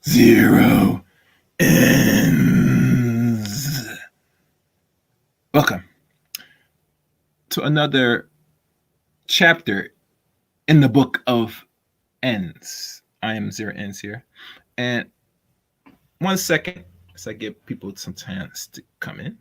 Zero ends. Welcome to another chapter in the book of Endz. I am Zero Ends here. And 1 second as I give people some chance to come in.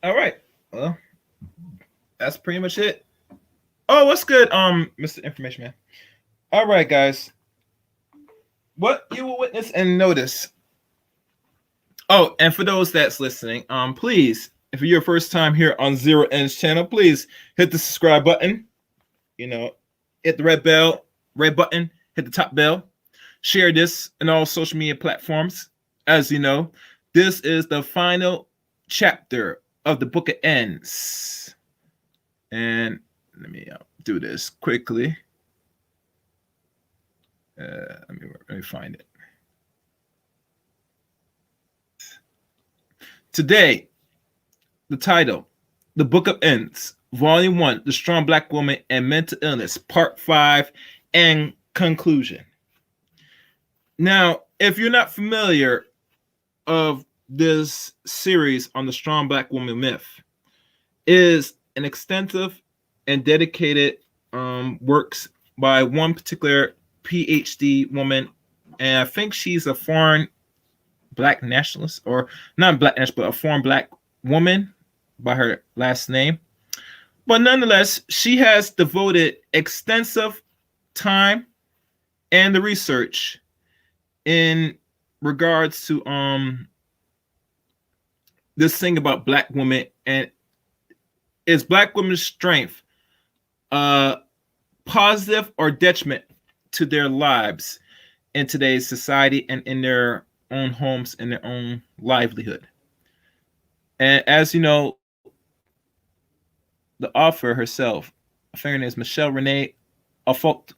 All right. Well, that's pretty much it. Oh, what's good, Mr. Information Man? All right, guys. What you will witness and notice. Oh, and for those that's listening, please, if you're your first time here on Zero Ends channel, please hit the subscribe button. You know, hit the red button, hit the top bell. Share this in all social media platforms. As you know, this is the final chapter of the book of Endz. And let me do this quickly. Let me find it. Today, the title, The Book of Endz, Volume 1, The Strong Black Woman and Mental Illness, Part 5, and Conclusion. Now, if you're not familiar of this series on the strong black woman myth, is an extensive and dedicated works by one particular PhD woman, and I think she's a foreign black nationalist, or not black nationalist, but a foreign black woman by her last name. But nonetheless, she has devoted extensive time and the research in regards to this thing about black women, and is black women's strength positive or detriment to their lives in today's society and in their own homes and their own livelihood. And as you know, the author herself, I think her name is Michelle Renee Afault.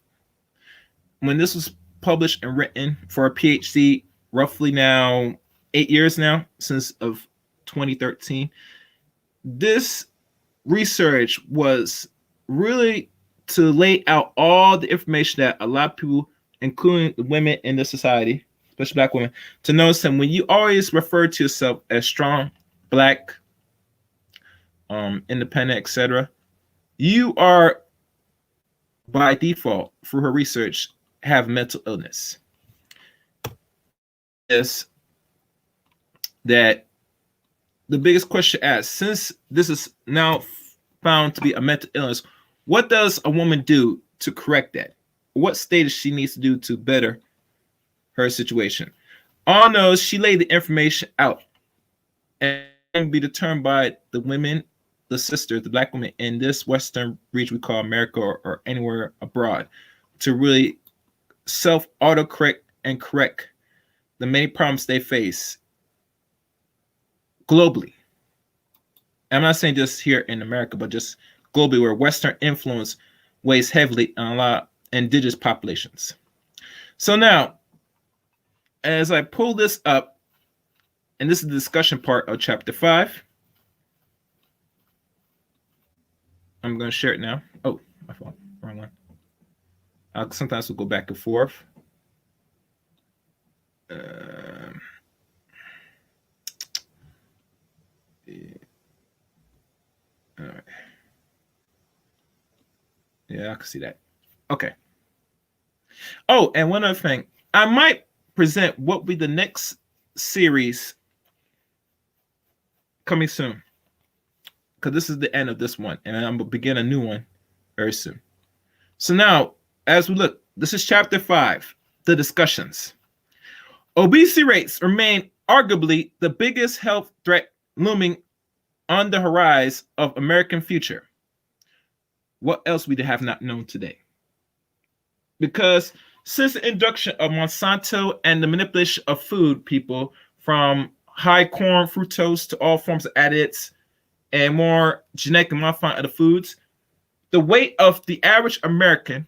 When this was published and written for a PhD, roughly now 8 years now, since of 2013, this research was really to lay out all the information that a lot of people, including the women in the society, especially black women, to notice that when you always refer to yourself as strong, black, independent, etc., you are by default, through her research, have mental illness. Is that the biggest question asked, since this is now found to be a mental illness, what does a woman do to correct that? What stages she needs to do to better her situation? All knows she laid the information out and be determined by the women, the sisters, the black women in this Western region we call America, or anywhere abroad, to really self-autocorrect and correct the many problems they face globally. I'm not saying just here in America, but just globally, where Western influence weighs heavily on a lot of indigenous populations. So now, as I pull this up, and this is the discussion part of chapter 5. I'm going to share it now. Oh, my phone, wrong one. Sometimes we'll go back and forth. Yeah. All right. Yeah, I can see that. Okay. Oh, and one other thing. I might present what will be the next series coming soon, because this is the end of this one, and I'm going to begin a new one very soon. So now, as we look, this is chapter 5, the discussions. Obesity rates remain arguably the biggest health threat looming on the horizon of American future. What else we have not known today? Because since the introduction of Monsanto and the manipulation of food, people, from high corn fructose to all forms of additives and more genetically modified other foods, the weight of the average American,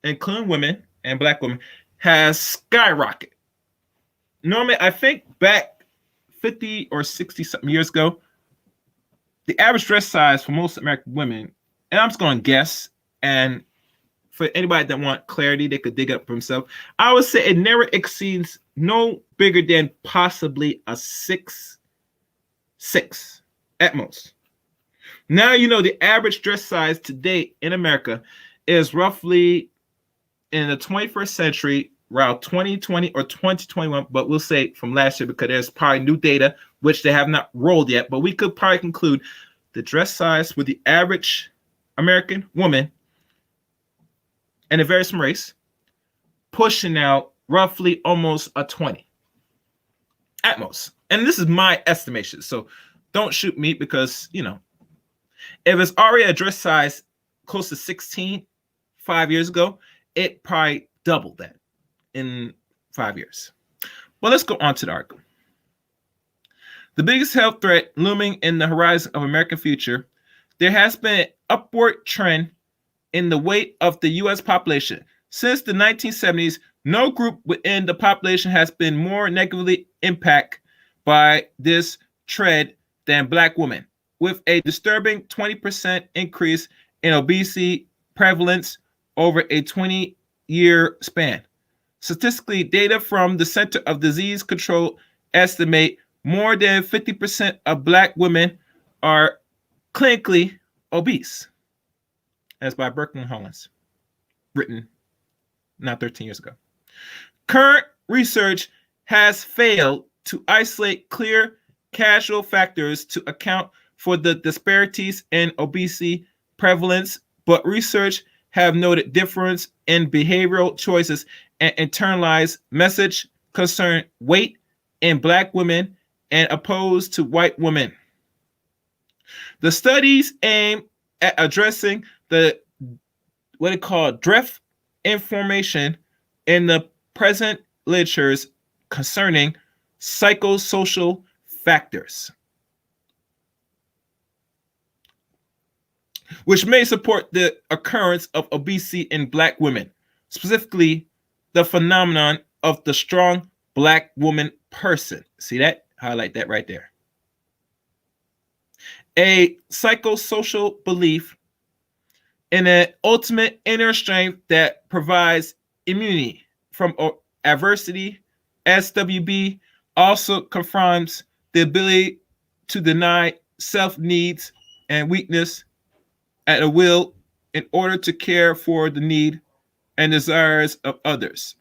including women and black women, has skyrocketed. Normally, I think back 50 or 60 something years ago, the average dress size for most American women, and I'm just going to guess, and for anybody that want clarity, they could dig up for themselves, I would say it never exceeds no bigger than possibly a 6'6" at most. Now, you know, the average dress size today in America is roughly, in the 21st century, around 2020 or 2021, but we'll say from last year because there's probably new data which they have not rolled yet, but we could probably conclude the dress size with the average American woman and a very small race pushing out roughly almost a 20 at most. And this is my estimation, so don't shoot me, because, you know, if it's already a dress size close to 16 5 years ago, it probably doubled that in 5 years. Well, let's go on to the article. The biggest health threat looming in the horizon of American future, there has been an upward trend in the weight of the U.S. population. Since the 1970s, no group within the population has been more negatively impacted by this trend than black women, with a disturbing 20% increase in obesity prevalence over a 20-year span. Statistically, data from the Center of Disease Control estimate more than 50% of black women are clinically obese. That's by Berkman Hollins, written now 13 years ago. Current research has failed to isolate clear causal factors to account for the disparities in obesity prevalence, but research have noted difference in behavioral choices and internalized message concern weight in Black women and opposed to white women. The studies aim at addressing the what they call drift information in the present literatures concerning psychosocial factors, which may support the occurrence of obesity in Black women, specifically the phenomenon of the strong Black woman person. See that? Highlight that right there. A psychosocial belief in an ultimate inner strength that provides immunity from adversity. SWB also confirms the ability to deny self needs and weakness at a will in order to care for the need and desires of others.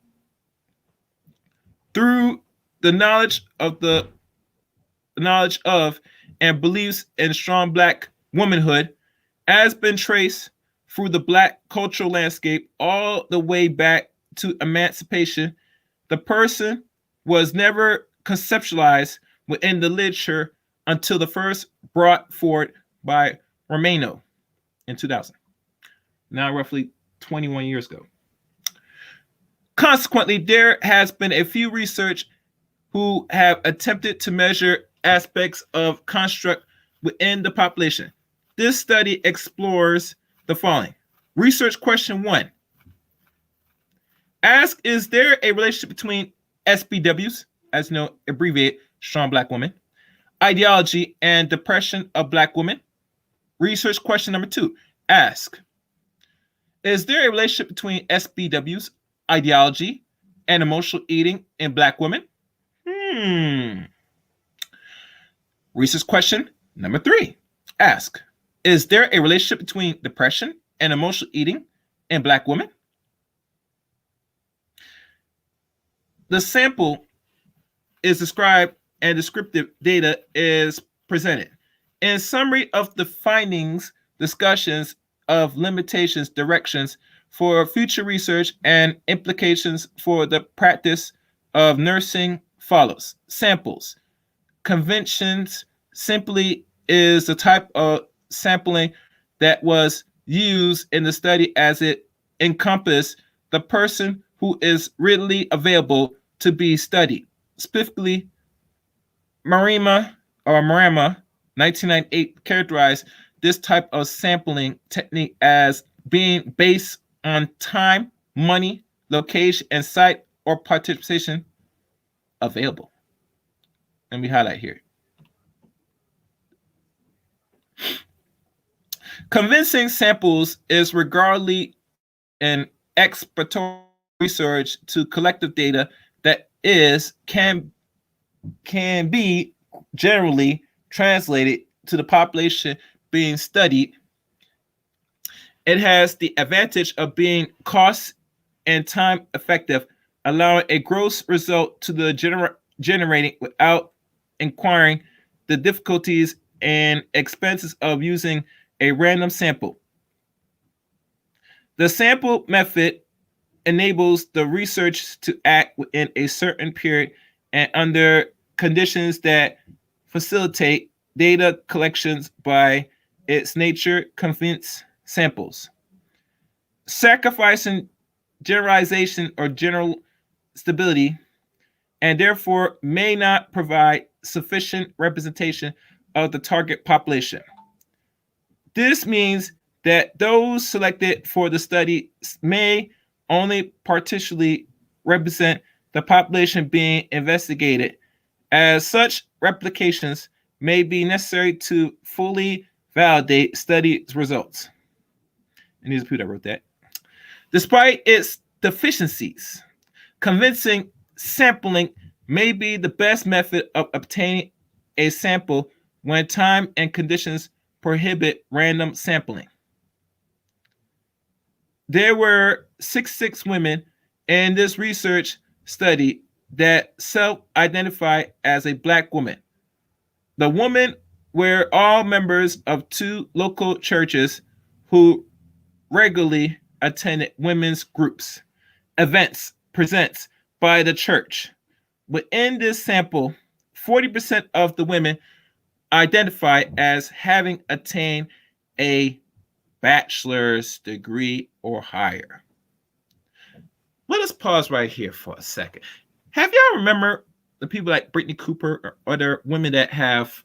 Through the knowledge of and beliefs in strong Black womanhood has been traced through the Black cultural landscape all the way back to emancipation, the person was never conceptualized within the literature until the first brought forward by Romano in 2000, now roughly 21 years ago. Consequently, there has been a few research who have attempted to measure aspects of construct within the population. This study explores the following. Research question 1. Ask, is there a relationship between SBWs, as you know, abbreviated strong Black women, ideology, and depression of Black women? Research question number 2. Ask, is there a relationship between SBWs, ideology, and emotional eating in Black women? Research question number 3. Ask, is there a relationship between depression and emotional eating in Black women? The sample is described and descriptive data is presented. In summary of the findings, discussions of limitations, directions for future research, and implications for the practice of nursing follows. Samples. Conventions simply is the type of sampling that was used in the study as it encompasses the person who is readily available to be studied. Specifically, Marima 1998 characterized this type of sampling technique as being based on time, money, location, and site or participation available. Let me highlight here. Convincing samples is regardless an exploratory research to collective data that can be generally translated to the population being studied. It has the advantage of being cost and time effective, allowing a gross result to the generating without inquiring the difficulties and expenses of using a random sample. The sample method enables the research to act within a certain period and under conditions that facilitate data collections by its nature convince samples. Sacrificing generalization or general stability and therefore may not provide sufficient representation of the target population. This means that those selected for the study may only partially represent the population being investigated. As such, replications may be necessary to fully validate study results. And these are people that wrote that. Despite its deficiencies, convincing sampling may be the best method of obtaining a sample when time and conditions prohibit random sampling. there were 66 women in this research study that self-identify as a black woman. The women were all members of two local churches who regularly attended women's groups, events, presents by the church. Within this sample, 40% of the women identify as having attained a bachelor's degree or higher. Let us pause right here for a second. Have y'all remember the people like Brittany Cooper or other women that have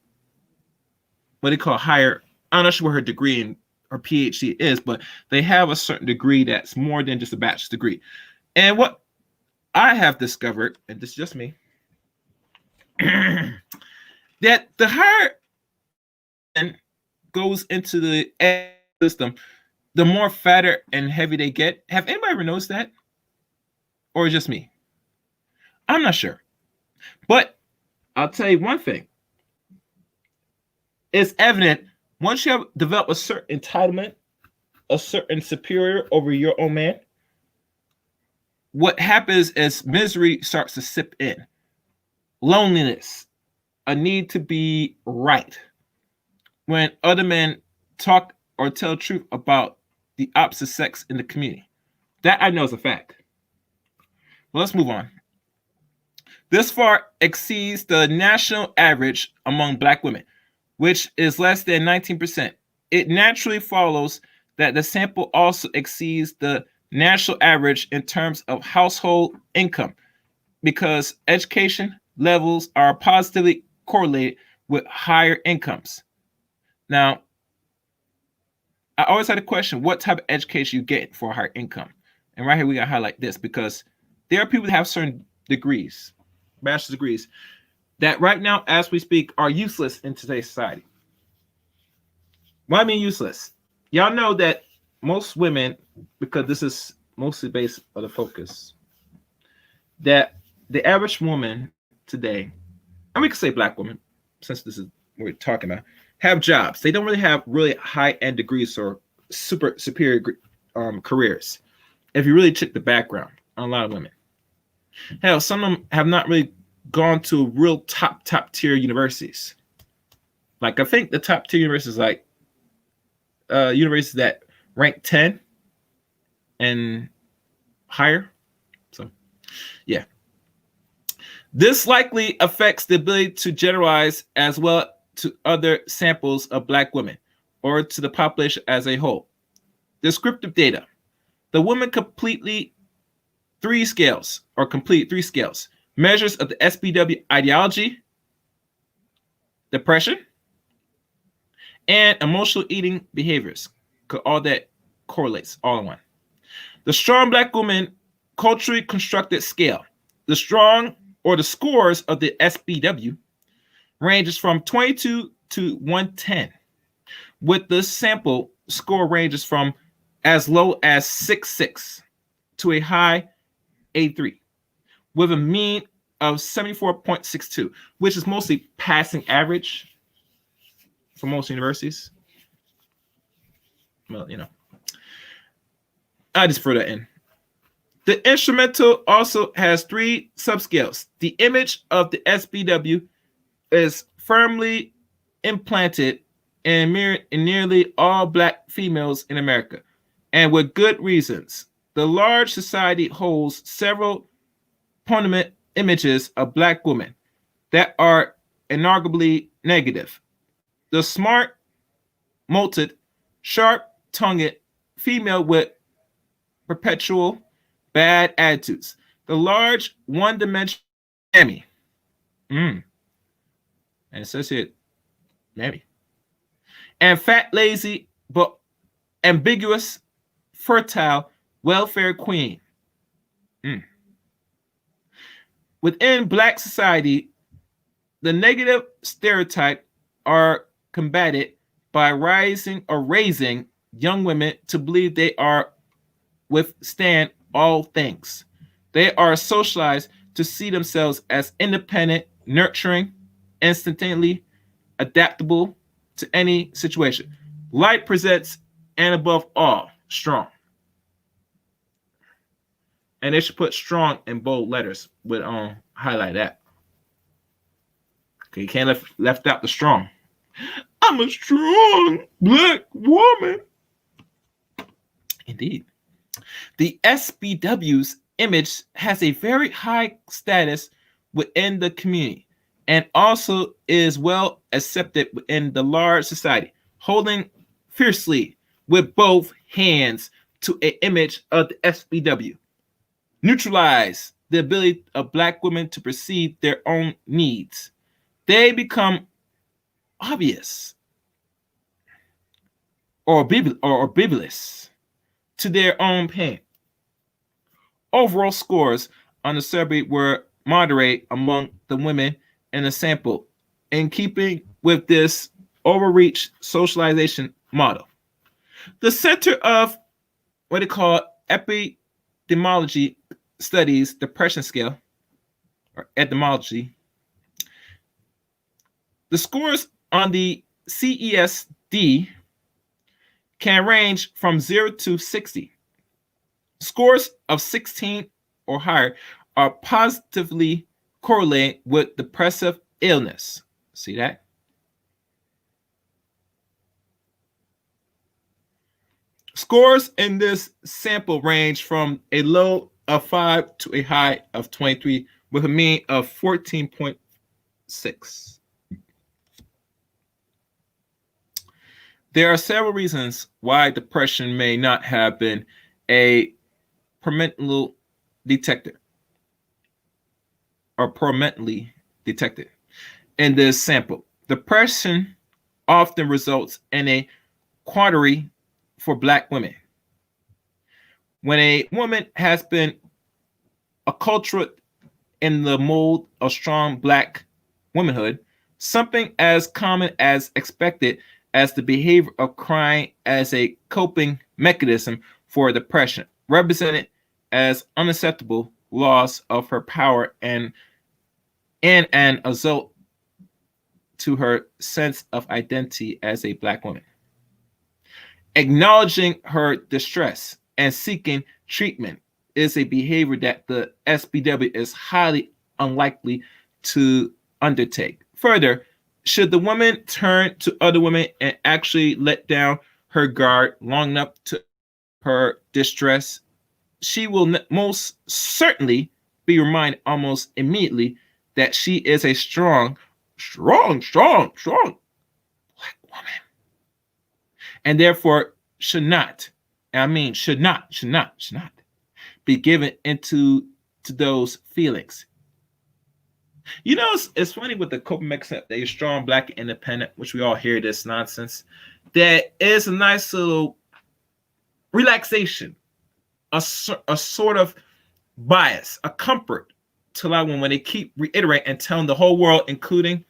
what they call higher? I'm not sure what her degree and her PhD is, but they have a certain degree that's more than just a bachelor's degree. And what I have discovered, and this is just me, that the higher goes into the system, the more fatter and heavy they get. Have anybody ever noticed that? Or just me? I'm not sure. But I'll tell you one thing. It's evident once you have developed a certain entitlement, a certain superior over your own man, what happens is misery starts to sip in. Loneliness, a need to be right. When other men talk or tell truth about the opposite sex in the community. That I know is a fact. Well, let's move on. This far exceeds the national average among black women, which is less than 19%. It naturally follows that the sample also exceeds the national average in terms of household income because education levels are positively correlated with higher incomes. Now, I always had a question, what type of education you get for a higher income? And right here, we got to highlight this because there are people that have certain degrees, bachelor's degrees, that right now, as we speak, are useless in today's society. What I mean useless? Y'all know that most women, because this is mostly based on the focus, that the average woman today, and we could say black woman, since this is what we're talking about, have jobs. They don't really have really high-end degrees or super superior careers. If you really check the background on a lot of women. Hell, some of them have not really gone to real top tier universities. Like I think the top tier universities like universities that rank 10 and higher. So yeah. This likely affects the ability to generalize as well to other samples of black women or to the population as a whole. Descriptive data. The women complete three scales. Measures of the SBW ideology, depression, and emotional eating behaviors. All that correlates all in one. The strong black woman culturally constructed scale. The strong or the scores of the SBW ranges from 22 to 110, with the sample score ranges from as low as 66 to a high 83, with a mean of 74.62, which is mostly passing average for most universities. Well, you know, I just throw that in. The instrumental also has three subscales. The image of the SBW is firmly implanted in nearly all black females in America, and with good reasons. The large society holds several prominent images of black women that are inarguably negative. The smart, molded, sharp-tongued female with perpetual bad attitudes. The large, one-dimensional mammy. And associate mammy. And fat, lazy, but ambiguous, fertile, welfare queen. Within black society, the negative stereotype are combated by raising young women to believe they are withstand all things. They are socialized to see themselves as independent, nurturing, instantaneously adaptable to any situation. Light presents, and above all, strong. And they should put strong in bold letters with highlight that. Okay, you can't left out the strong. I'm a strong black woman. Indeed. The SBW's image has a very high status within the community and also is well accepted within the large society, holding fiercely with both hands to an image of the SBW. Neutralize the ability of black women to perceive their own needs. They become obvious or bibulous to their own pain. Overall scores on the survey were moderate among the women in the sample, in keeping with this overreach socialization model. The Center of what they call epidemiology studies depression scale, or etymology. The scores on the CESD can range from 0 to 60. Scores of 16 or higher are positively correlated with depressive illness. See that? Scores in this sample range from a low of 5 to a high of 23 with a mean of 14.6. There are several reasons why depression may not have been a permanently detected or permanently detected in this sample. Depression often results in a quandary for black women. When a woman has been acculturated in the mold of strong black womanhood, something as common as expected as the behavior of crying as a coping mechanism for depression, represented as unacceptable loss of her power and an assault to her sense of identity as a black woman. Acknowledging her distress and seeking treatment is a behavior that the SBW is highly unlikely to undertake. Further, should the woman turn to other women and actually let down her guard long enough to her distress, she will most certainly be reminded almost immediately that she is a strong black woman, and therefore should not, should not be given into to those feelings. You know, it's funny with the coping mechanism that you're strong, black, and independent, which we all hear this nonsense. That is a nice little relaxation, a sort of bias, a comfort to allow when they keep reiterating and telling the whole world, including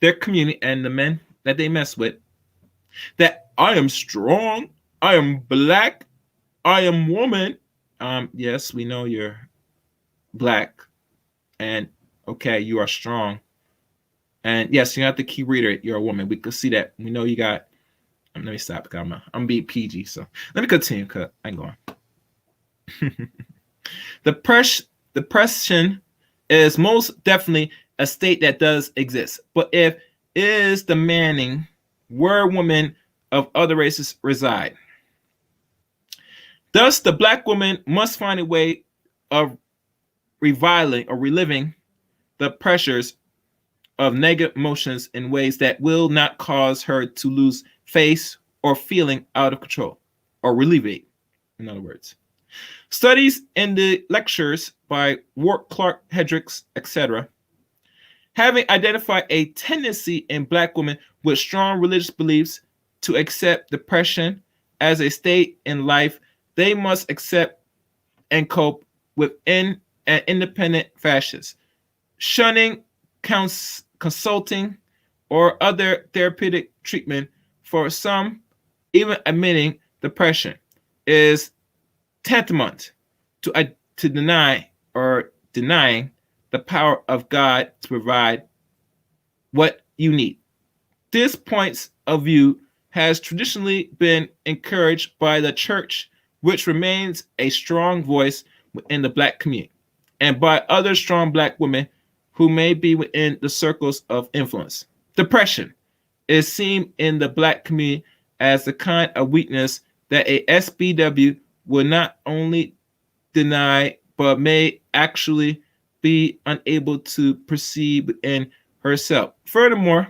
their community and the men that they mess with, that I am strong, I am black, I am woman. Yes, we know you're black, and okay, you are strong. And yes, you have to keep reiterating you're a woman. We could see that. We know you got. Let me stop. I'm being PG, so let me continue. Cause I'm going. Depression is most definitely a state that does exist, but if it is demanding where women of other races reside. Thus, the black woman must find a way of reviling or reliving the pressures of negative emotions in ways that will not cause her to lose face or feeling out of control or relieve, in other words. Studies in the lectures by Ward Clark Hendricks, etc., having identified a tendency in black women with strong religious beliefs to accept depression as a state in life, they must accept and cope within an independent fashion, shunning consulting or other therapeutic treatment. For some, even admitting depression is tantamount to denying the power of God to provide what you need. This point of view has traditionally been encouraged by the church, which remains a strong voice within the Black community and by other strong Black women who may be within the circles of influence. Depression is seen in the Black community as the kind of weakness that a SBW will not only deny but may actually be unable to perceive within herself. Furthermore,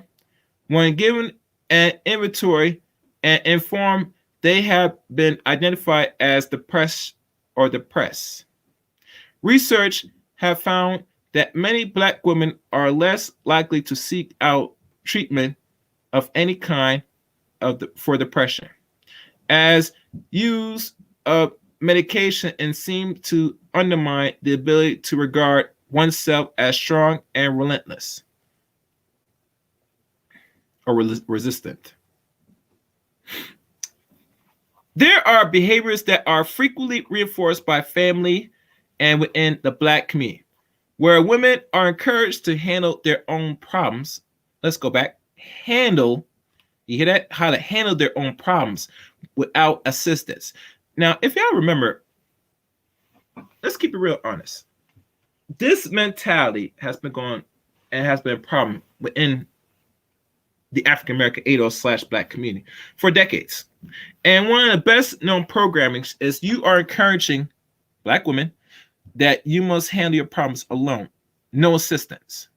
when given an inventory and informed, they have been identified as depressed or depressed. Research have found that many Black women are less likely to seek out treatment of any kind for depression, as use of medication and seem to undermine the ability to regard oneself as strong and relentless or resistant. There are behaviors that are frequently reinforced by family and within the Black community, where women are encouraged to handle their own problems. Let's go back. Handle, you hear that? How to handle their own problems without assistance. Now, if y'all remember, let's keep it real honest. This mentality has been going and has been a problem within the African American ADOS/Black community for decades. And one of the best known programmings is you are encouraging Black women that you must handle your problems alone, no assistance.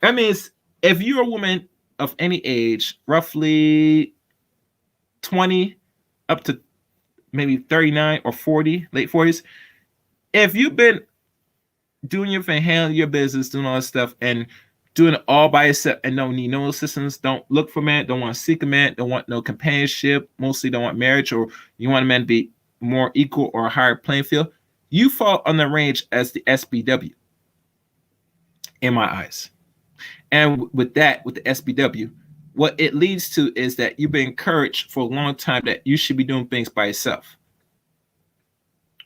That means if you're a woman of any age, roughly 20 up to maybe 39 or 40, late 40s, if you've been doing your thing, handling your business, doing all this stuff, and doing it all by yourself and don't need no assistance, don't look for man, don't want to seek a man, don't want no companionship, mostly don't want marriage, or you want a man to be more equal or a higher playing field, you fall on the range as the SBW in my eyes. And with that, with the SBW, what it leads to is that you've been encouraged for a long time that you should be doing things by yourself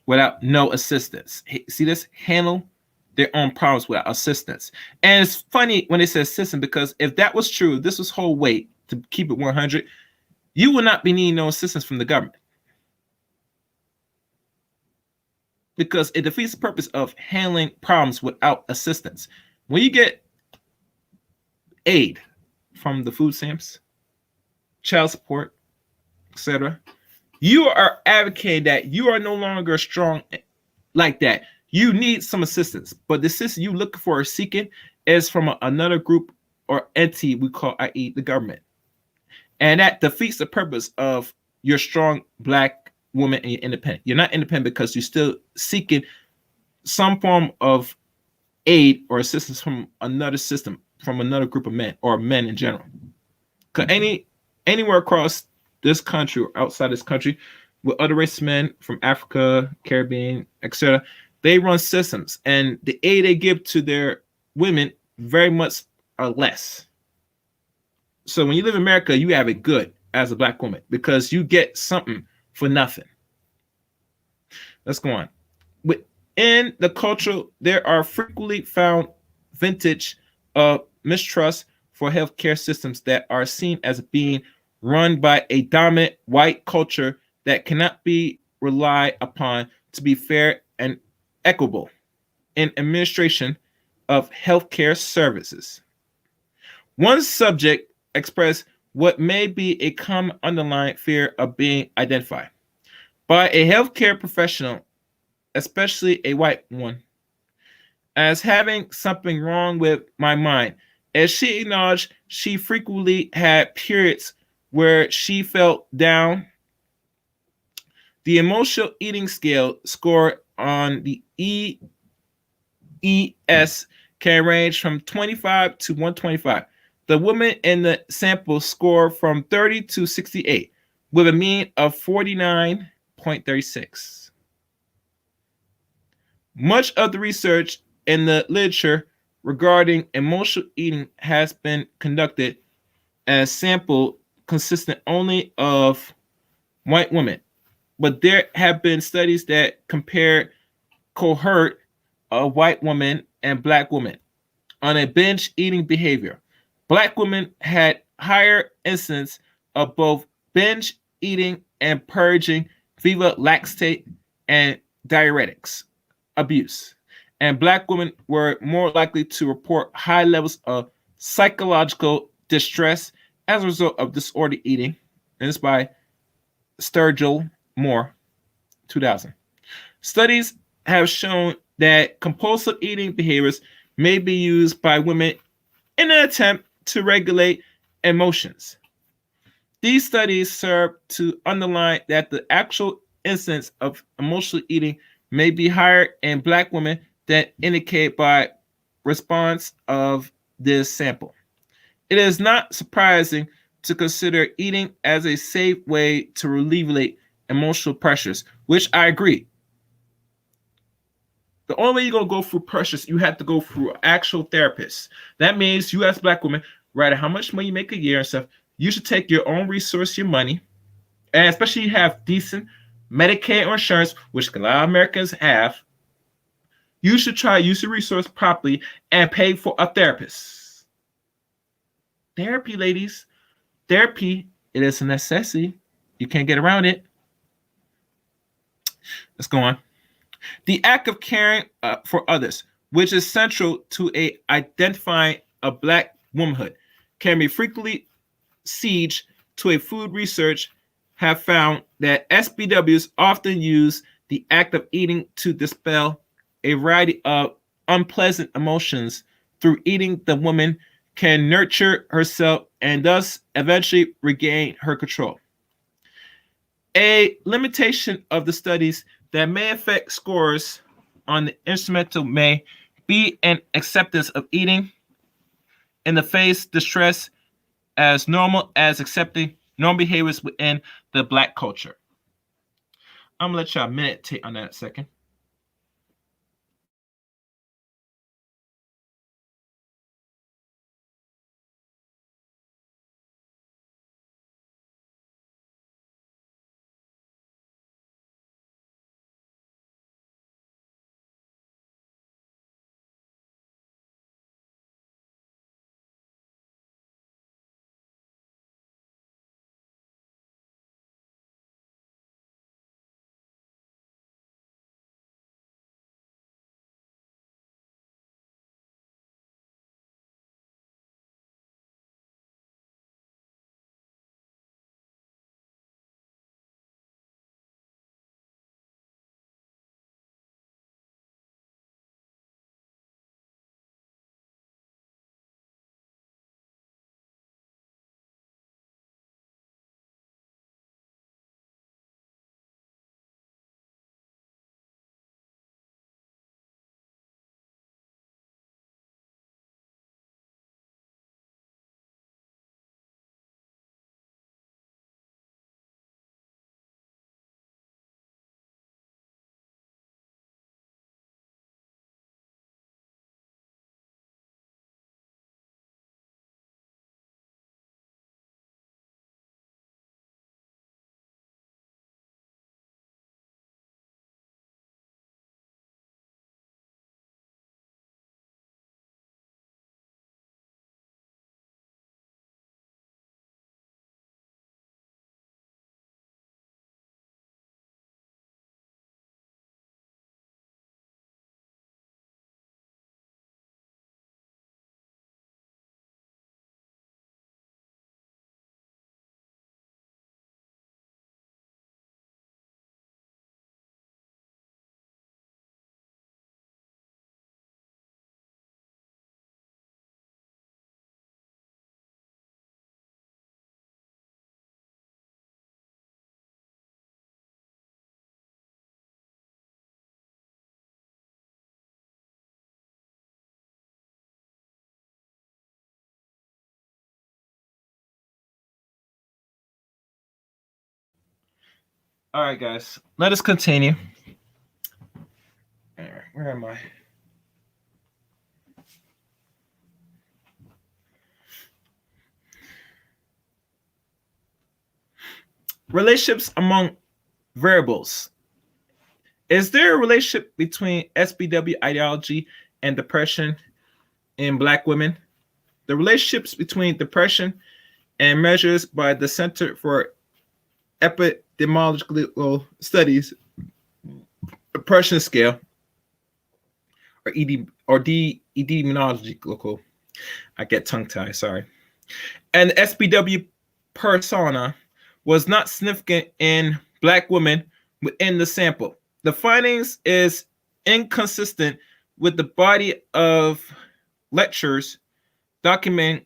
without no assistance. See this? Handle their own problems without assistance. And it's funny when they say assistance, because if that was true, this was whole weight to keep it 100, you would not be needing no assistance from the government, because it defeats the purpose of handling problems without assistance. When you get aid from the food stamps, child support, etc., you are advocating that you are no longer strong like that. You need some assistance, but the assistance you looking for or seeking is from another group or entity we call, i.e., the government. And that defeats the purpose of your strong Black woman and you're independent. You're not independent because you're still seeking some form of aid or assistance from another system, from another group of men or men in general. Because anywhere across this country or outside this country, with other race men from Africa, Caribbean, etc., they run systems, and the aid they give to their women very much are less. So when you live in America, you have it good as a Black woman because you get something for nothing. Let's go on. Within the culture, there are frequently found vintage of mistrust for healthcare systems that are seen as being run by a dominant white culture that cannot be relied upon to be fair and equitable in administration of healthcare services. One subject expressed what may be a common underlying fear of being identified by a healthcare professional, especially a white one, as having something wrong with my mind. As she acknowledged, she frequently had periods where she felt down. The emotional eating scale score on the EES can range from 25 to 125. The women in the sample score from 30 to 68, with a mean of 49.36. Much of the research in the literature regarding emotional eating has been conducted as sample consistent only of white women, but there have been studies that compare cohort of white women and Black women on a binge eating behavior. Black women had higher incidence of both binge eating and purging via laxative and diuretics. abuse, and Black women were more likely to report high levels of psychological distress as a result of disordered eating. And this by Sturgill Moore, 2000. Studies have shown that compulsive eating behaviors may be used by women in an attempt to regulate emotions. These studies serve to underline that the actual incidence of emotional eating may be higher in Black women than indicated by response of this sample. It is not surprising to consider eating as a safe way to alleviate emotional pressures, which I agree. The only way you're gonna go through pressures, you have to go through an actual therapist. That means you as Black women, rather how much money you make a year and stuff, you should take your own resource, your money, and especially you have decent Medicaid or insurance, which a lot of Americans have. You should try to use your resource properly and pay for a therapist. Therapy, ladies, therapy, it is a necessity. You can't get around it. Let's go on. The act of caring for others, which is central to identifying a Black womanhood, can be frequently siege to a food research have found that SBWs often use the act of eating to dispel a variety of unpleasant emotions. Through eating, the woman can nurture herself and thus eventually regain her control. A limitation of the studies that may affect scores on the instrumental may be an acceptance of eating in the face distress as normal as accepting normal behaviors within the Black culture. I'm gonna let y'all meditate on that a second. All right, guys, let us continue. All right, where am I? Relationships among variables. Is there a relationship between SBW ideology and depression in Black women? The relationships between depression and measures by the Center for Epidemiological Studies depression scale or epidemiological. I get tongue tied. Sorry. And the SPW persona was not significant in Black women within the sample. The findings is inconsistent with the body of lectures document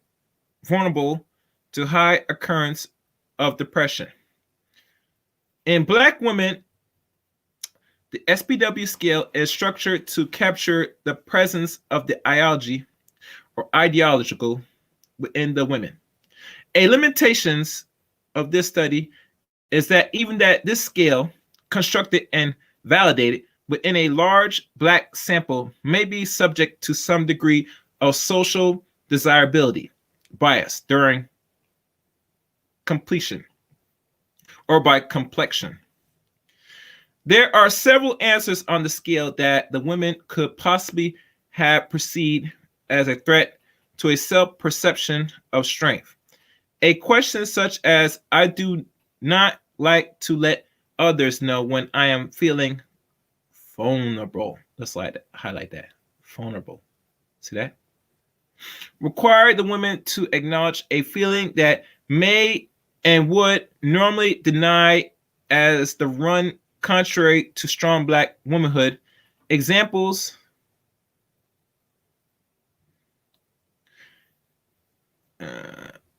vulnerable to high occurrence of depression. In Black women, the SPW scale is structured to capture the presence of the ideology or ideological within the women. A limitations of this study is that even that this scale, constructed and validated within a large Black sample, may be subject to some degree of social desirability bias during completion or by complexion. There are several answers on the scale that the women could possibly have perceived as a threat to a self-perception of strength. A question such as, I do not like to let others know when I am feeling vulnerable. Let's highlight that. Vulnerable. See that? Require the women to acknowledge a feeling that may and would normally deny as the run contrary to strong Black womanhood. Examples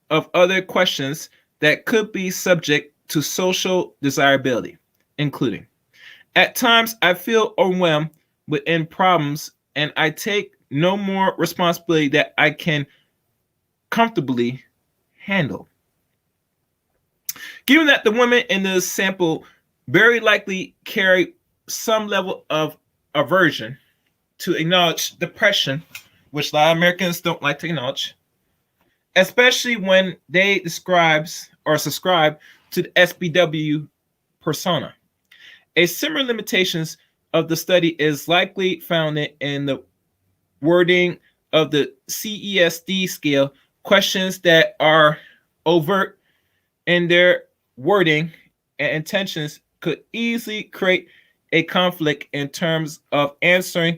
of other questions that could be subject to social desirability, including, at times I feel overwhelmed within problems and I take no more responsibility that I can comfortably handle. Given that the women in the sample very likely carry some level of aversion to acknowledge depression, which a lot of Americans don't like to acknowledge, especially when they describes or subscribe to the SPW persona. A similar limitations of the study is likely found in the wording of the CESD scale. Questions that are overt in their wording and intentions could easily create a conflict in terms of answering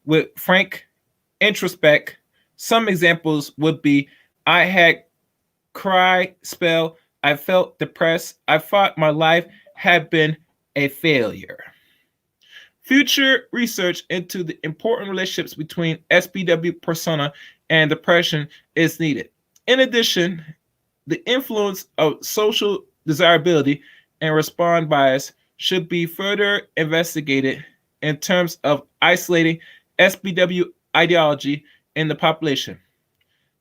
with frank introspect. Some examples would be, I had cry spell, I felt depressed, I thought my life had been a failure. Future research into the important relationships between SPW persona and depression is needed. In addition, the influence of social desirability and respond bias should be further investigated in terms of isolating SPW ideology in the population.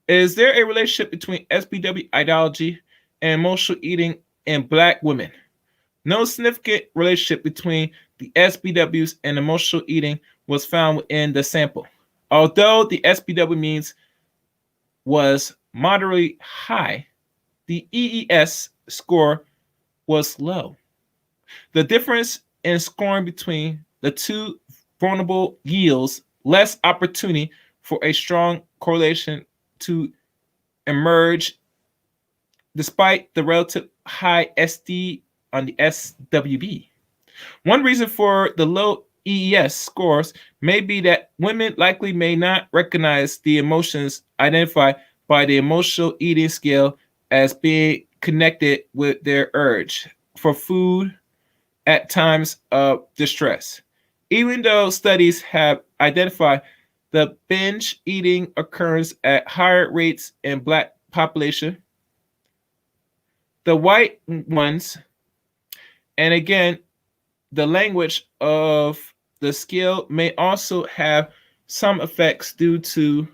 Is there a relationship between SPW ideology and emotional eating in Black women? No significant relationship between the SPWs and emotional eating was found within the sample. Although the SPW means was moderately high, the EES score was low. The difference in scoring between the two vulnerable yields less opportunity for a strong correlation to emerge despite the relative high SD on the SWB. One reason for the low EES scores may be that women likely may not recognize the emotions identified by the emotional eating scale as being connected with their urge for food at times of distress. Even though studies have identified the binge eating occurs at higher rates in Black population, the white ones, and again, the language of the scale may also have some effects due to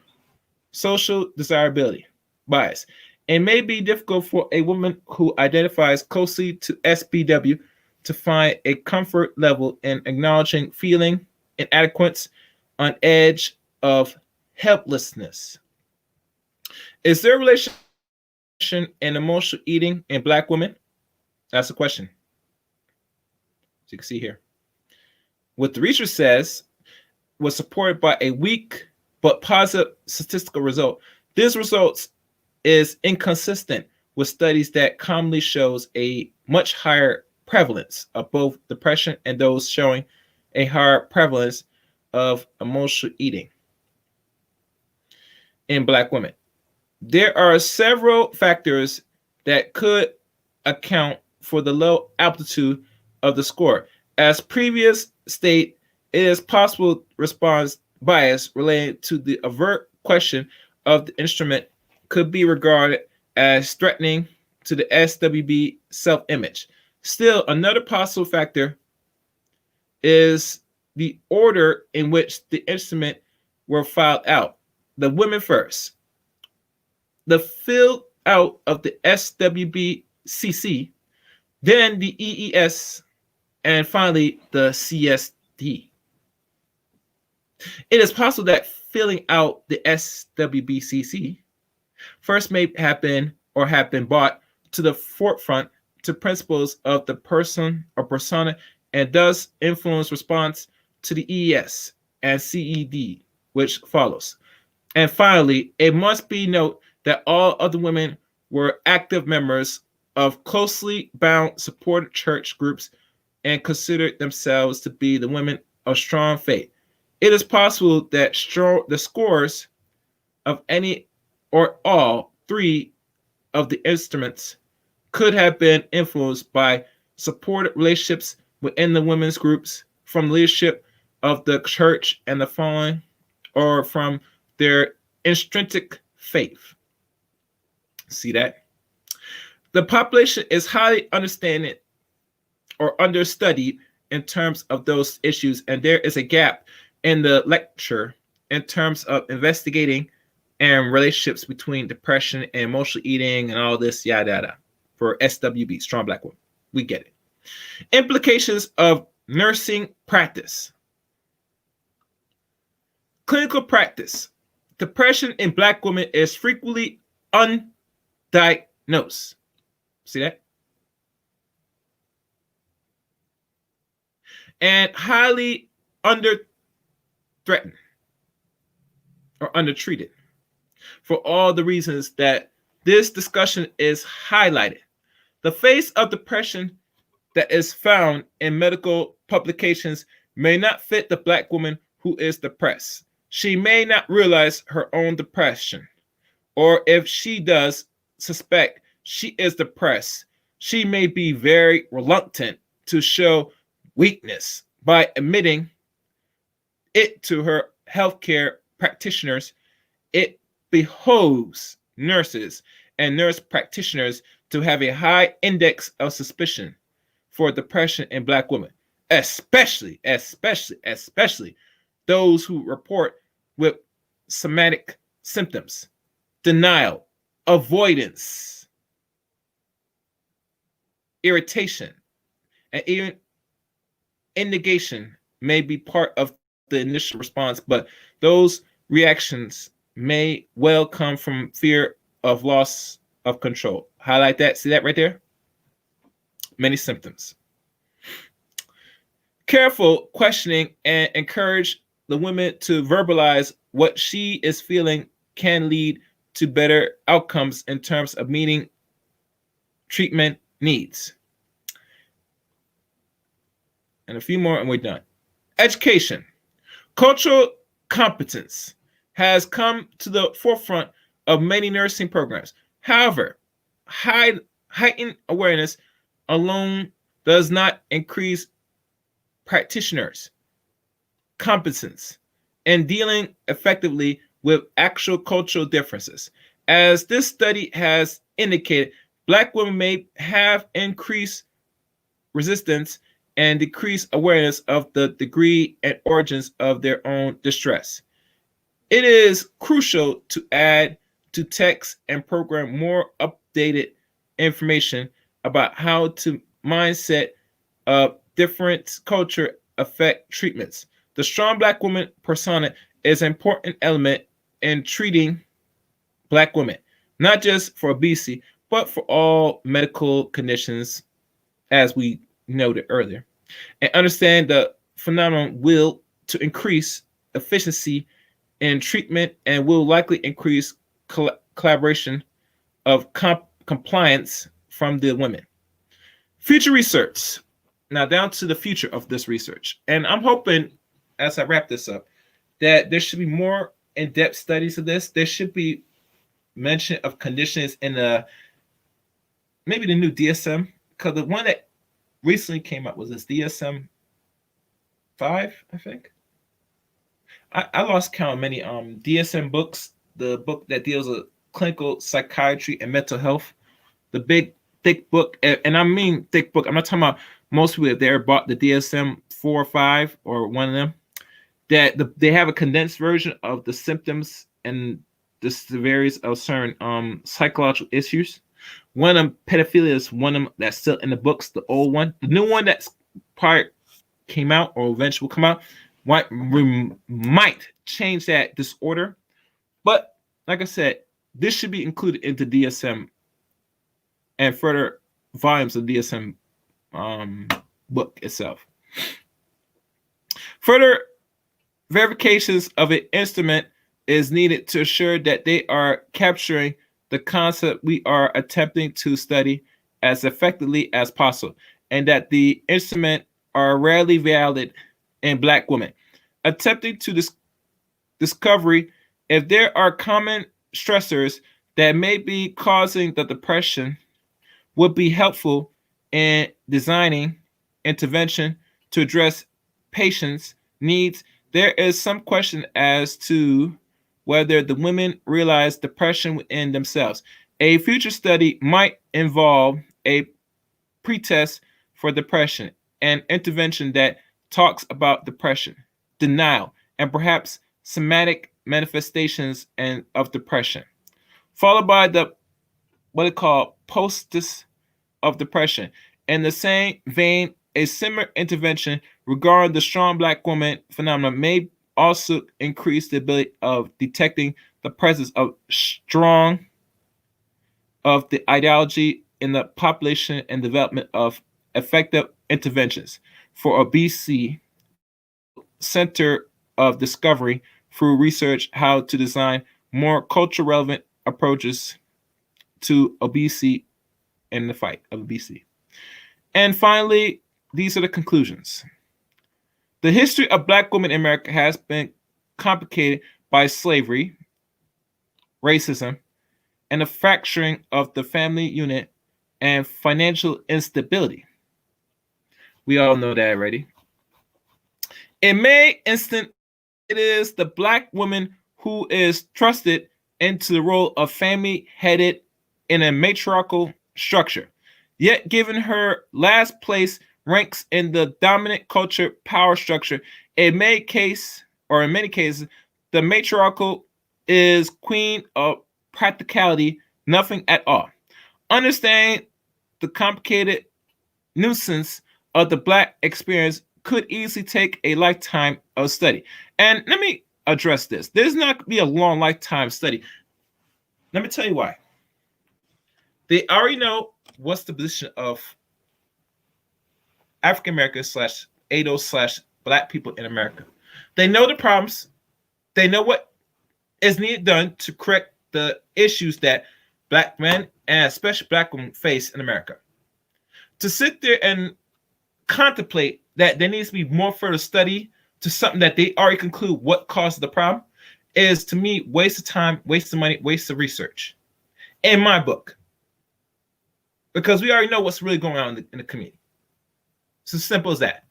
social desirability bias. It may be difficult for a woman who identifies closely to SPW to find a comfort level in acknowledging feeling inadequate on edge of helplessness. Is there a relation in emotional eating in Black women? That's the question. As you can see here. What the research says was supported by a weak but positive statistical result. This result is inconsistent with studies that commonly shows a much higher prevalence of both depression and those showing a higher prevalence of emotional eating in Black women. There are several factors that could account for the low altitude of the score. As previous state, it is possible response bias related to the overt question of the instrument could be regarded as threatening to the SWB self-image. Still, another possible factor is the order in which the instrument were filed out. The women first. The fill out of the SWBCC, then the EES, and finally the CSD. It is possible that filling out the SWBCC first may happen or have been brought to the forefront to principles of the person or persona and thus influence response to the EES and CED, which follows. And finally, it must be noted that all other women were active members of closely bound supported church groups and considered themselves to be the women of strong faith. It is possible that the scores of any or all three of the instruments could have been influenced by supported relationships within the women's groups, from leadership of the church and the following, or from their intrinsic faith. See that? The population is highly understanding or understudied in terms of those issues, and there is a gap in the lecture in terms of investigating and relationships between depression and emotional eating and all this yada yada for SWB, strong Black women. We get it. Implications of nursing practice. Clinical practice. Depression in Black women is frequently undiagnosed. See that? And highly under threatened or undertreated for all the reasons that this discussion is highlighted. The face of depression that is found in medical publications may not fit the Black woman who is depressed. She may not realize her own depression, or if she does suspect she is depressed, she may be very reluctant to show weakness by admitting it to her healthcare practitioners. It behooves nurses and nurse practitioners to have a high index of suspicion for depression in Black women, especially those who report with somatic symptoms, denial, avoidance, irritation, and even indignation may be part of the initial response, but those reactions may well come from fear of loss of control. Highlight that. See that right there? Many symptoms. Careful questioning and encourage the women to verbalize what she is feeling can lead to better outcomes in terms of meeting treatment needs. And a few more and we're done. Education. Cultural competence has come to the forefront of many nursing programs. However, heightened awareness alone does not increase practitioners' competence in dealing effectively with actual cultural differences. As this study has indicated, Black women may have increased resistance and decreased awareness of the degree and origins of their own distress. It is crucial to add to text and program more updated information about how to mindset of different culture affect treatments. The strong Black woman persona is an important element in treating Black women, not just for obesity, but for all medical conditions, as we noted earlier. And understand the phenomenon will to increase efficiency in treatment and will likely increase collaboration of compliance from the women. Future research. Now down to the future of this research. And I'm hoping as I wrap this up, that there should be more in-depth studies of this. There should be mention of conditions in the maybe the new DSM, because the one that recently came out was this DSM 5, I think. I lost count of many DSM books. The book that deals with clinical psychiatry and mental health, the big thick book, and I mean thick book. I'm not talking about most people there bought the DSM 4 or 5 or one of them. They have a condensed version of the symptoms and the severities of certain psychological issues. One of them, pedophilia, is one of them that's still in the books. The old one, the new one that's probably came out or eventually will come out, might change that disorder. But like I said, this should be included into DSM and further volumes of DSM book itself. Further verifications of an instrument is needed to assure that they are capturing the concept we are attempting to study as effectively as possible, and that the instrument are rarely valid in Black women. Attempting to discovery if there are common stressors that may be causing the depression would be helpful in designing intervention to address patients' needs. There is some question as to whether the women realize depression within themselves. A future study might involve a pretest for depression, an intervention that talks about depression, denial, and perhaps somatic manifestations of depression, followed by the what they call postus of depression. In the same vein, a similar intervention regarding the strong Black woman phenomenon may also increase the ability of detecting the presence of strong of the ideology in the population and development of effective interventions for obesity. Center of discovery through research how to design more culture relevant approaches to obesity and the fight of obesity. And finally, these are the conclusions. The history of Black women in America has been complicated by slavery, racism, and the fracturing of the family unit and financial instability. We all know that already. In many instances, it is the Black woman who is trusted into the role of family headed in a matriarchal structure. Yet, given her last place ranks in the dominant culture power structure, in many cases, the matriarchal is queen of practicality, nothing at all. Understanding the complicated nuisance of the Black experience could easily take a lifetime of study. And let me address this. There's not going to be a long lifetime study. Let me tell you why. They already know what's the position of African Americans slash ADOS slash Black people in America. They know the problems. They know what is needed done to correct the issues that Black men and especially Black women face in America. To sit there and contemplate that there needs to be more further study to something that they already conclude what caused the problem is, to me, waste of time, waste of money, waste of research. In my book. Because we already know what's really going on in the community. It's as simple as that.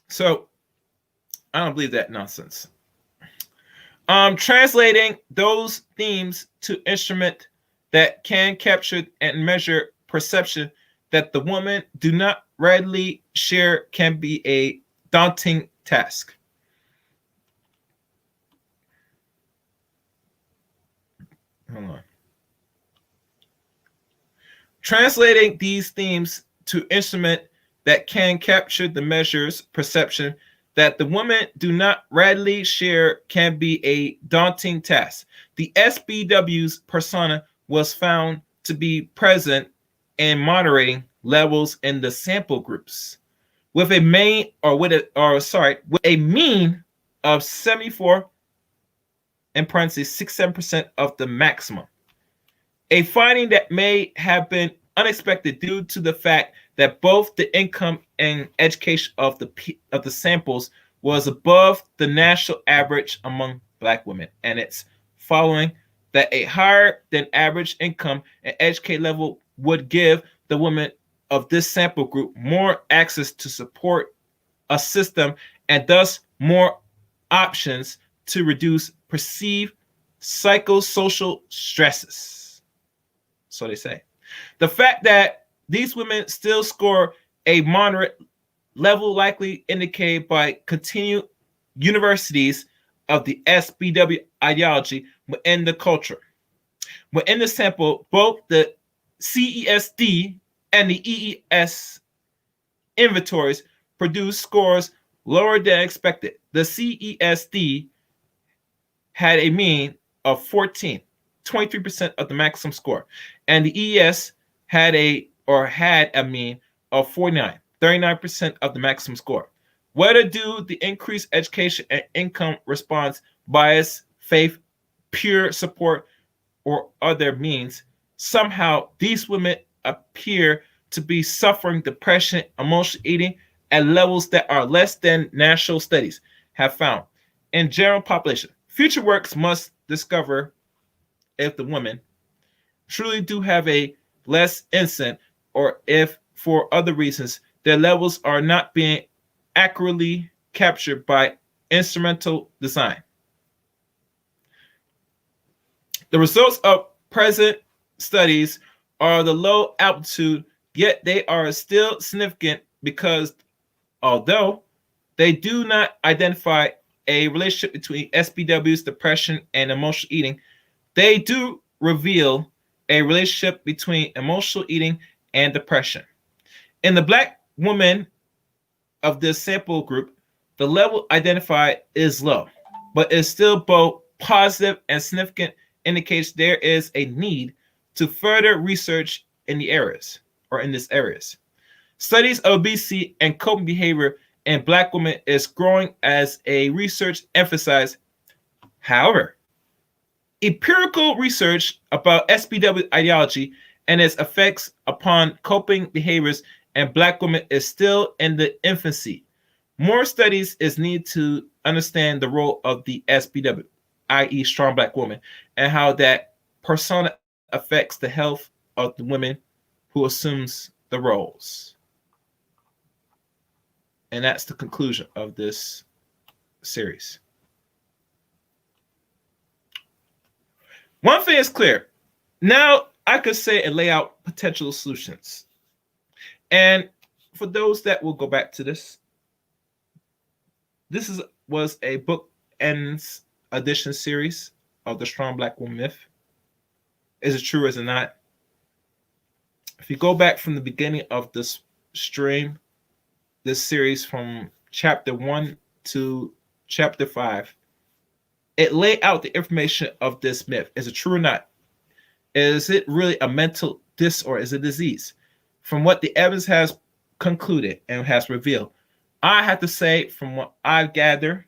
So, I don't believe that nonsense. Translating those themes to instrument that can capture and measure perception that the women do not readily share can be a daunting task. Hold on. Translating these themes to instrument that can capture the measures perception that the women do not readily share can be a daunting task. The SBW's persona was found to be present in moderating levels in the sample groups, with a mean of 74 in parentheses 67% of the maximum. a finding that may have been unexpected due to the fact that both the income and education of the samples was above the national average among black women, and it's following that a higher than average income and education level would give the women of this sample group more access to support a system and thus more options to reduce perceived psychosocial stresses. So they say. The fact that these women still score a moderate level likely indicated by continued universities of the SBW ideology within the culture. Within the sample, both the CESD and the EES inventories produced scores lower than expected. The CESD had a mean of 14, 23% of the maximum score, and the EES had a mean of 49, 39% of the maximum score. Whether due the increased education and income response, bias, faith, pure support, or other means, somehow these women appear to be suffering depression, emotional eating at levels that are less than national studies have found. In general population, future works must discover if the women truly do have a less incident or if for other reasons their levels are not being accurately captured by instrumental design. The results of present studies are the low altitude, yet they are still significant because although they do not identify a relationship between SBW's depression and emotional eating, they do reveal a relationship between emotional eating and depression. In the black woman of this sample group, the level identified is low, but is still both positive and significant, indicates there is a need to further research in the areas or in these areas. Studies of obesity and coping behavior in black women is growing as a research emphasized. However, empirical research about SBW ideology and its effects upon coping behaviors in black women is still in the infancy. More studies is needed to understand the role of the SBW, i.e., strong black woman, and how that persona affects the health of the women who assumes the roles. And that's the conclusion of this series. One thing is clear. Now I could say and lay out potential solutions. And for those that will go back to this, was a book Endz edition series of the Strong Black Woman myth. Is it true or is it not? If you go back from the beginning of this stream, this series from chapter 1 to chapter 5, it laid out the information of this myth. Is it true or not? Is it really a mental disorder? Is it a disease? From what the evidence has concluded and has revealed, I have to say, from what I've gathered,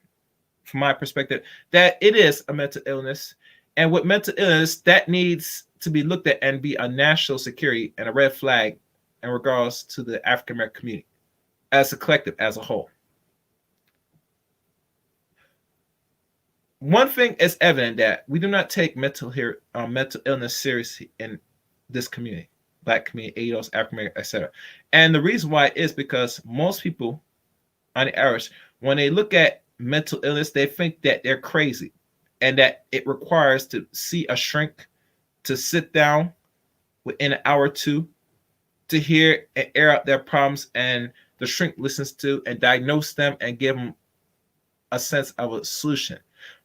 from my perspective, that it is a mental illness. And with mental illness, that needs to be looked at and be a national security and a red flag in regards to the African American community as a collective, as a whole. One thing is evident that we do not take mental illness seriously in this community, Black community, ADOS, African American, etc. And the reason why is because most people, on the average, when they look at mental illness, they think that they're crazy and that it requires to see a shrink, to sit down within an hour or two, to hear and air out their problems, and the shrink listens to and diagnose them and give them a sense of a solution.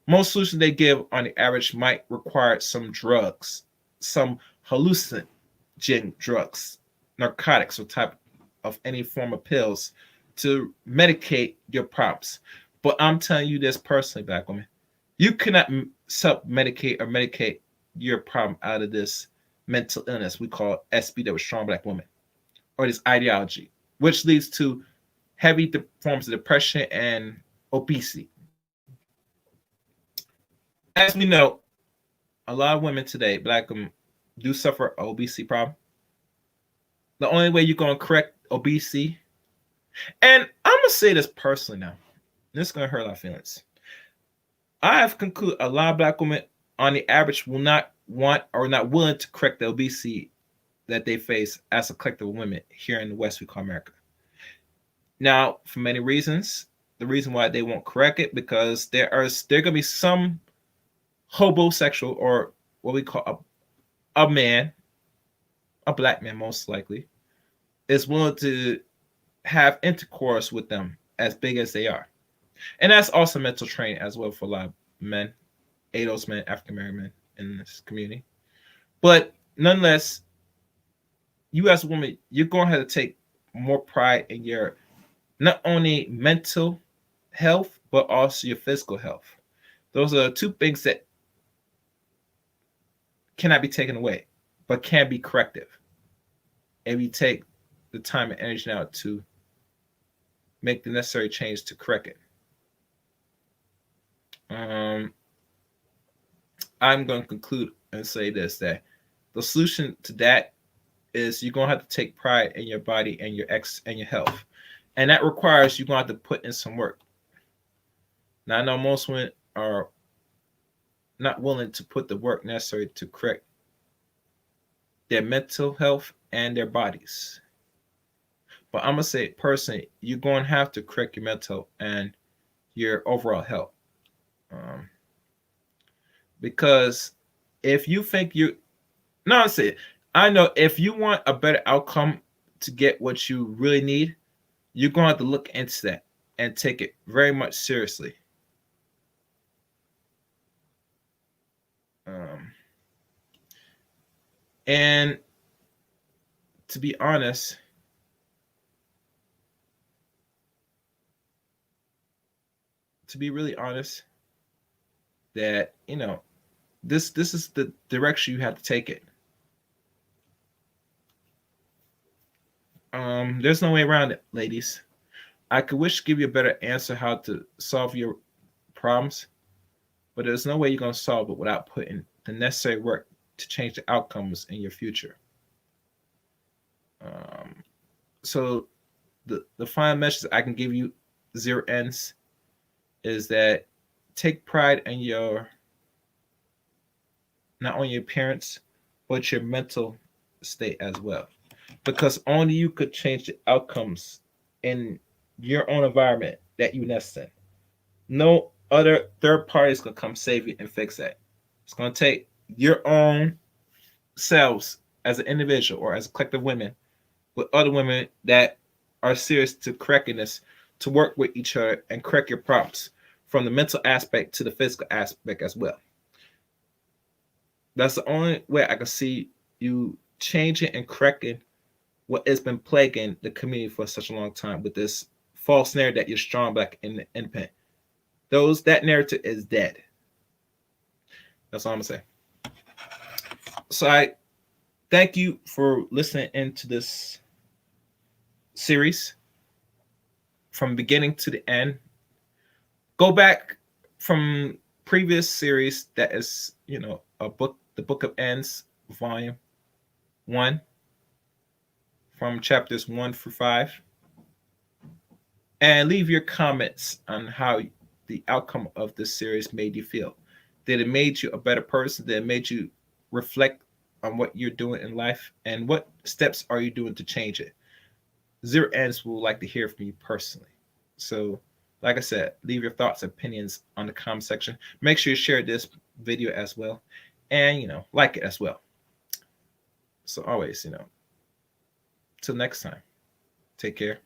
Most solutions they give on the average might require some drugs, some hallucinogen drugs, narcotics, or type of any form of pills to medicate your problems. But I'm telling you this personally, Black woman, you cannot self-medicate or medicate your problem out of this mental illness we call SBW, strong Black woman, or this ideology, which leads to heavy forms of depression and obesity. As we know, a lot of women today, Black women, do suffer obesity problem. The only way you're gonna correct obesity, and I'm gonna say this personally now, this is gonna hurt our feelings. I have concluded a lot of black women, on the average, will not want or not willing to correct the obesity that they face as a collective of women here in the West we call America. Now, for many reasons, the reason why they won't correct it because there gonna be some homosexual or what we call a man, a black man most likely, is willing to have intercourse with them as big as they are. And that's also mental training as well for a lot of men, ADOS men, African American men in this community. But nonetheless, you as a woman, you're going to have to take more pride in your not only mental health, but also your physical health. Those are two things that cannot be taken away, but can be corrective if you take the time and energy now to make the necessary change to correct it. I'm going to conclude and say this, that the solution to that is you're going to have to take pride in your body and your health. And that requires you're going to have to put in some work. Now, I know most women are not willing to put the work necessary to correct their mental health and their bodies. But I'm going to say, personally, you're going to have to correct your mental and your overall health. Because if you think no, I know if you want a better outcome to get what you really need, you're going to have to look into that and take it very much seriously. And to be honest, to be really honest, that this is the direction you have to take it. There's no way around it, ladies. I could wish to give you a better answer how to solve your problems, but there's no way you're going to solve it without putting the necessary work to change the outcomes in your future. So the final message I can give you, Zero Endz, is that take pride in your not only your appearance but your mental state as well, because only you could change the outcomes in your own environment that you nest in. No other third parties can come save you and fix that. It's going to take your own selves as an individual or as a collective women with other women that are serious to correcting this to work with each other and correct your problems from the mental aspect to the physical aspect as well. That's the only way I can see you changing and correcting what has been plaguing the community for such a long time with this false narrative that you're strong, black, and independent. That narrative is dead. That's all I'm gonna say. So I thank you for listening into this series from beginning to the end. Go back from previous series that is, a book, the Book of Endz, Volume 1, from chapters 1 through 5. And leave your comments on how the outcome of this series made you feel. Did it made you a better person? Did it made you reflect on what you're doing in life? And what steps are you doing to change it? Zero Endz will like to hear from you personally. So, like I said, leave your thoughts and opinions on the comment section. Make sure you share this video as well. And, like it as well. So always, till next time, take care.